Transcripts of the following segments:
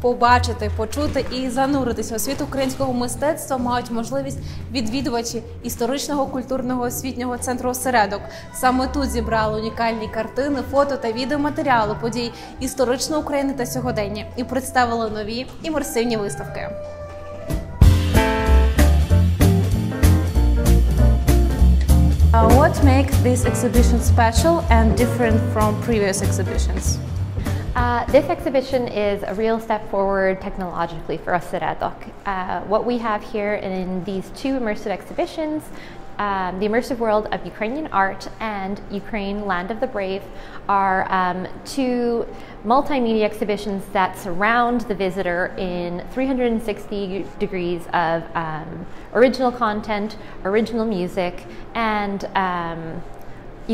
Побачити, почути і зануритися у світ українського мистецтва мають можливість відвідувачі історичного, культурно-освітнього центру «Оседок». Саме тут зібрали унікальні картини, фото та відеоматеріали подій історичної України та сьогодення і представили нові імерсивні виставки. What makes this exhibition special and different from previous exhibitions? This exhibition is a real step forward technologically for Oseredok. What we have here in these two immersive exhibitions, the immersive world of Ukrainian art and Ukraine, Land of the Brave, are two multimedia exhibitions that surround the visitor in 360 degrees of original content, original music, and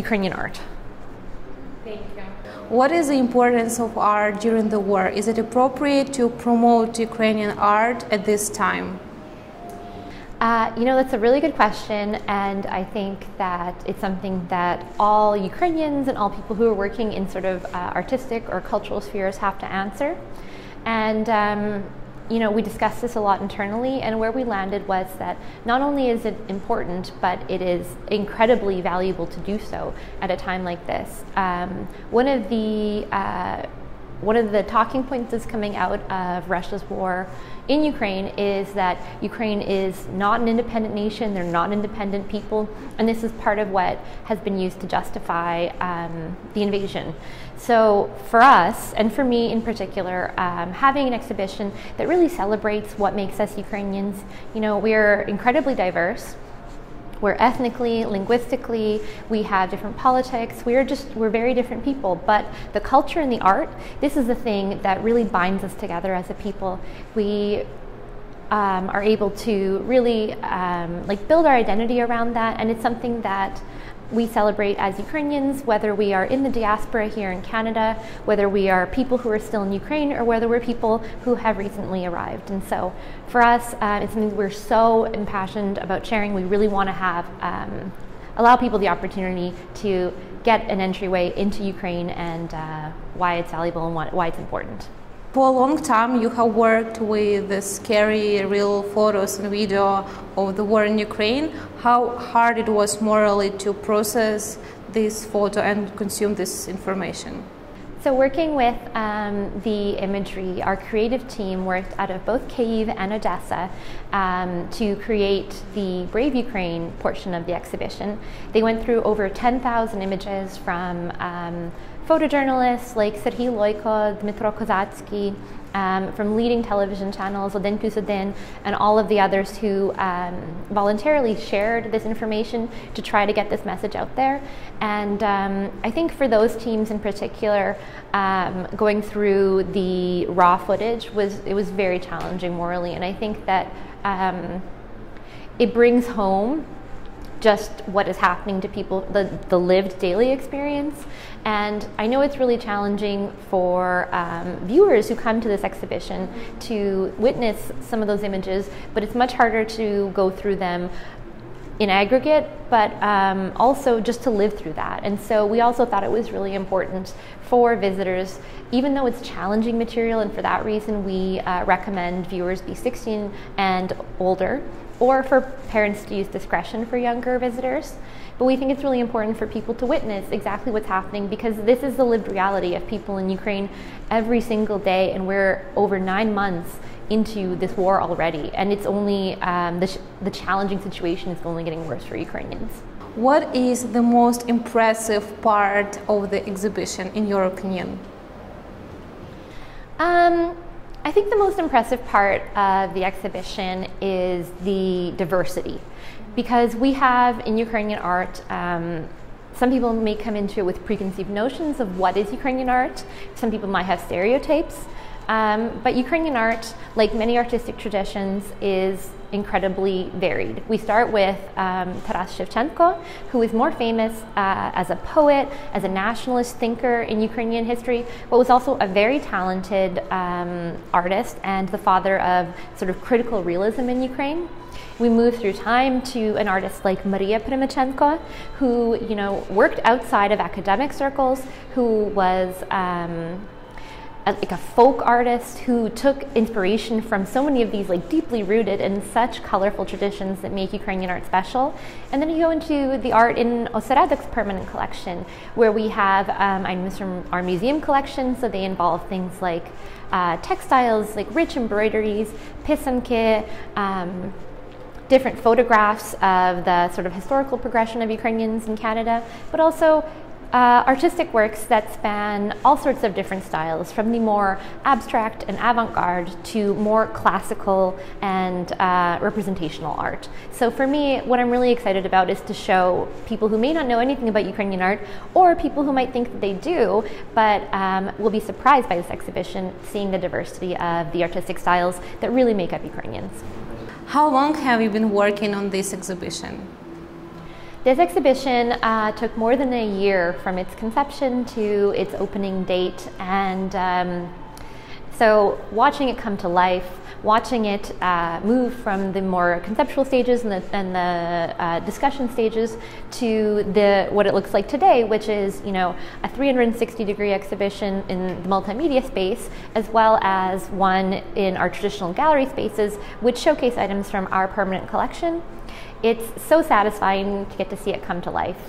Ukrainian art. Thank you. What is the importance of art during the war? Is it appropriate to promote Ukrainian art at this time? That's a really good question, and I think that it's something that all Ukrainians and all people who are working in sort of artistic or cultural spheres have to answer. And we discussed this a lot internally, and where we landed was that not only is it important, but it is incredibly valuable to do so at a time like this. One of the talking points that's coming out of Russia's war in Ukraine is that Ukraine is not an independent nation, they're not independent people, and this is part of what has been used to justify the invasion. So for us, and for me in particular, having an exhibition that really celebrates what makes us Ukrainians, we're incredibly diverse. We're ethnically, linguistically, we have different politics, we're very different people, but the culture and the art, this is the thing that really binds us together as a people. We are able to really build our identity around that, and it's something that we celebrate as Ukrainians, whether we are in the diaspora here in Canada, whether we are people who are still in Ukraine, or whether we're people who have recently arrived. And so for us, it's something we're so impassioned about sharing. We really want to have, allow people the opportunity to get an entryway into Ukraine and why it's valuable and why it's important. For a long time, you have worked with the scary, real photos and video of the war in Ukraine. How hard it was morally to process this photo and consume this information? So working with the imagery, our creative team worked out of both Kyiv and Odessa to create the Brave Ukraine portion of the exhibition. They went through over 10,000 images from photojournalists like Serhiy Loiko, Dmitro Kozatsky, from leading television channels, Один плюс Один, and all of the others who voluntarily shared this information to try to get this message out there. And I think for those teams in particular, going through the raw footage was very challenging morally, and I think that it brings home just what is happening to people, the lived daily experience. And I know it's really challenging for viewers who come to this exhibition to witness some of those images, but it's much harder to go through them in aggregate, but also just to live through that. And so we also thought it was really important for visitors, even though it's challenging material, and for that reason we recommend viewers be 16 and older, or for parents to use discretion for younger visitors. But we think it's really important for people to witness exactly what's happening, because this is the lived reality of people in Ukraine every single day, and we're over 9 months into this war already, and it's only the challenging situation is only getting worse for Ukrainians. What is the most impressive part of the exhibition, in your opinion? I think the most impressive part of the exhibition is the diversity, because we have in Ukrainian art, some people may come into it with preconceived notions of what is Ukrainian art. Some people might have stereotypes, but Ukrainian art, like many artistic traditions, is incredibly varied. We start with Taras Shevchenko, who is more famous as a poet, as a nationalist thinker in Ukrainian history, but was also a very talented artist and the father of sort of critical realism in Ukraine. We move through time to an artist like Maria Primachenko, who worked outside of academic circles, who was like a folk artist who took inspiration from so many of these like deeply rooted and such colorful traditions that make Ukrainian art special. And then you go into the art in Oseredok's permanent collection, where we have items from our museum collection, so they involve things like textiles, like rich embroideries, pisanki, different photographs of the sort of historical progression of Ukrainians in Canada, but also artistic works that span all sorts of different styles, from the more abstract and avant-garde to more classical and representational art. So for me, what I'm really excited about is to show people who may not know anything about Ukrainian art, or people who might think that they do, but will be surprised by this exhibition, seeing the diversity of the artistic styles that really make up Ukrainians. How long have you been working on this exhibition? This exhibition took more than a year from its conception to its opening date, and so watching it come to life, watching it move from the more conceptual stages and the discussion stages to what it looks like today, which is, you know, a 360-degree exhibition in the multimedia space, as well as one in our traditional gallery spaces, which showcase items from our permanent collection. It's so satisfying to get to see it come to life.